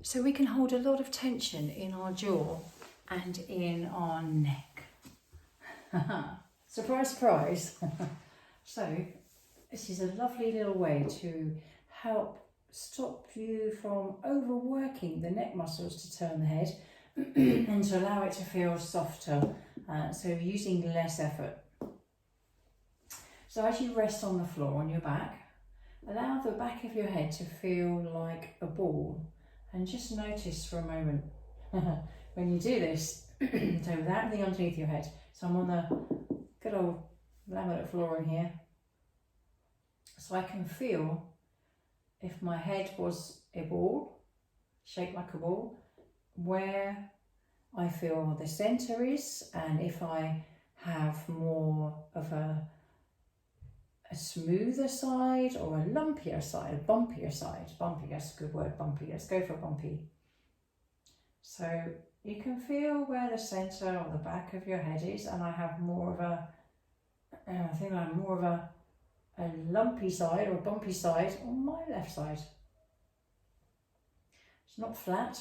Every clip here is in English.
So we can hold a lot of tension in our jaw and in our neck. Surprise, surprise. So this is a lovely little way to help stop you from overworking the neck muscles to turn the head and to allow it to feel softer, so using less effort. So as you rest on the floor on your back, allow the back of your head to feel like a ball, and just notice for a moment when you do this, so without anything underneath your head. So I'm on the good old laminate floor in here, so I can feel if my head was a ball, shaped like a ball, where I feel the centre is, and if I have more of a smoother side or a lumpier side, a bumpier side. Bumpy, that's a good word, bumpy. Let's go for bumpy. So you can feel where the centre or the back of your head is, and I have more of a, I think I'm more of a lumpy side or a bumpy side on my left side. It's not flat.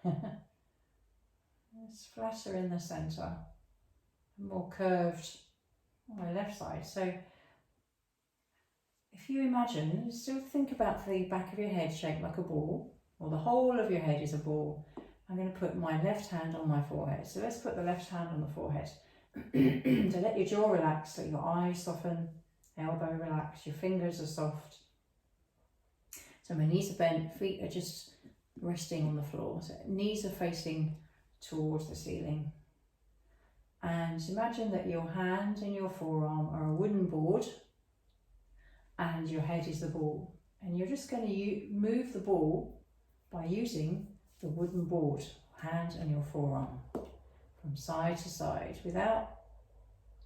It's flatter in the centre, more curved on my left side. So if you imagine, still think about the back of your head shaped like a ball, or the whole of your head is a ball. I'm going to put my left hand on my forehead. So let's put the left hand on the forehead. So let your jaw relax, let your eyes soften, elbow relax, your fingers are soft. So my knees are bent, feet are just resting on the floor. So knees are facing towards the ceiling. And imagine that your hand and your forearm are a wooden board, and your head is the ball. And you're just going to move the ball by using the wooden board, hand and your forearm, from side to side, without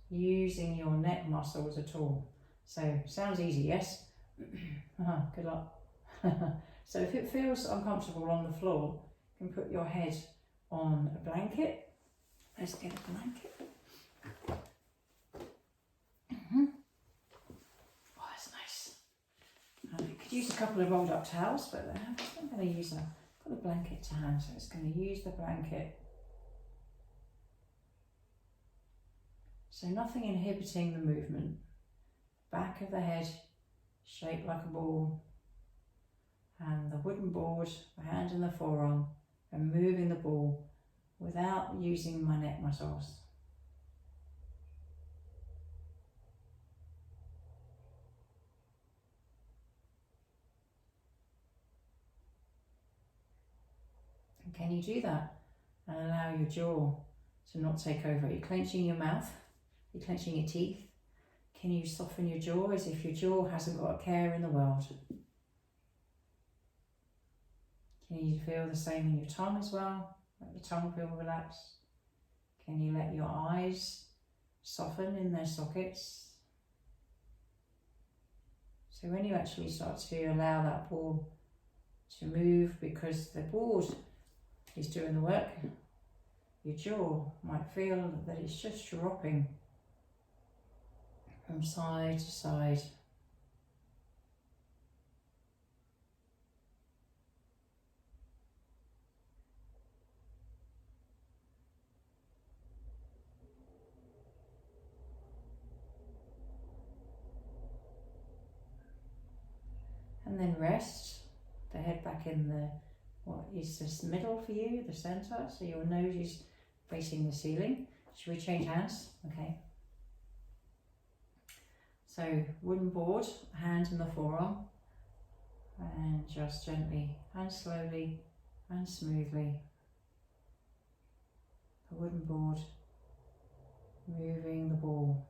using your neck muscles at all. So, sounds easy, yes? Good luck. So if it feels uncomfortable on the floor, you can put your head on a blanket. Let's get a blanket. Oh, that's nice. You could use a couple of rolled up towels, but I'm going to use got a blanket to hand, so it's going to use the blanket. So nothing inhibiting the movement. Back of the head shaped like a ball, and the wooden board, the hand and the forearm, and moving the ball without using my neck muscles. And can you do that and allow your jaw to not take over? Are you clenching your mouth? Are you clenching your teeth? Can you soften your jaw as if your jaw hasn't got a care in the world? Can you feel the same in your tongue as well? Let the tongue feel relaxed. Can you let your eyes soften in their sockets? So when you actually start to allow that ball to move because the board is doing the work, your jaw might feel that it's just dropping from side to side. And then rest the head back in the, what is this middle for you, the centre, so your nose is facing the ceiling. Should we change hands? Okay. So wooden board, hand and the forearm, and just gently and slowly and smoothly, the wooden board, moving the ball.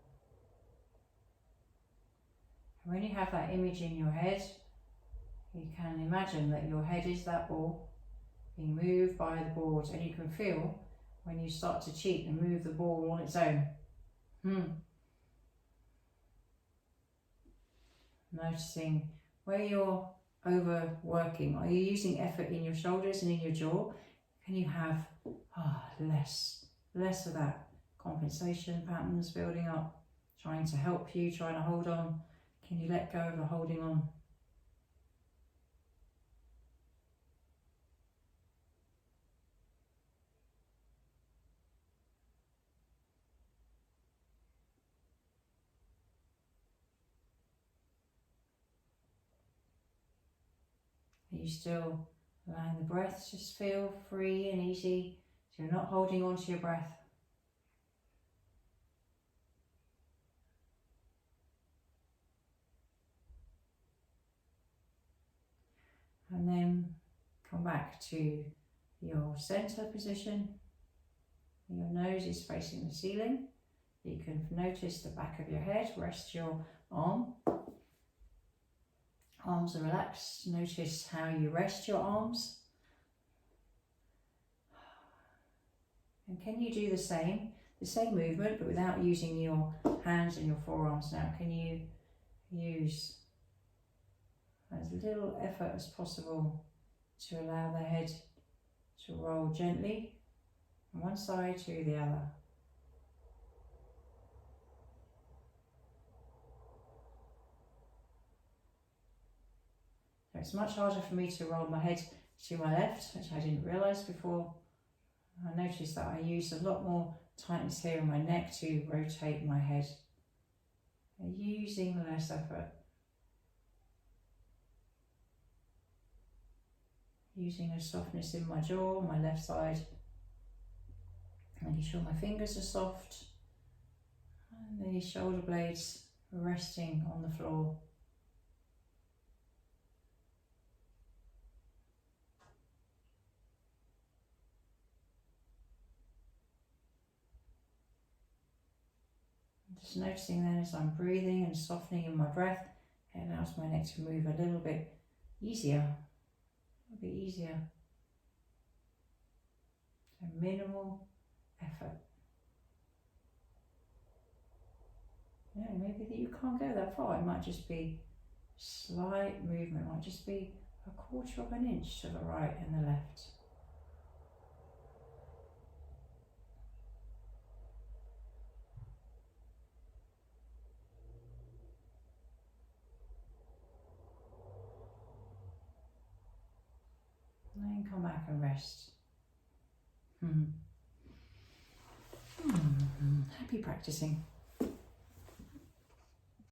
And when you have that image in your head, you can imagine that your head is that ball being moved by the board, and you can feel when you start to cheat and move the ball on its own. Noticing where you're overworking. Are you using effort in your shoulders and in your jaw? Can you have less of that compensation patterns building up, trying to help you, trying to hold on? Can you let go of the holding on? Are you still allowing the breath to just feel free and easy? So you're not holding on to your breath. And then come back to your center position. Your nose is facing the ceiling. You can notice the back of your head. Rest your arm. Arms are relaxed. Notice how you rest your arms. And can you do the same movement, but without using your hands and your forearms now? Can you use as little effort as possible to allow the head to roll gently from one side to the other? So it's much harder for me to roll my head to my left, which I didn't realise before. I noticed that I use a lot more tightness here in my neck to rotate my head. Using less effort. Using a softness in my jaw, my left side. Making sure my fingers are soft. And the shoulder blades resting on the floor. Just noticing then as I'm breathing and softening in my breath, it allows my neck to move a little bit easier. A little bit easier. So minimal effort. Yeah, maybe that you can't go that far. It might just be slight movement. It might just be a quarter of an inch to the right and the left. And then come back and rest. Happy practicing.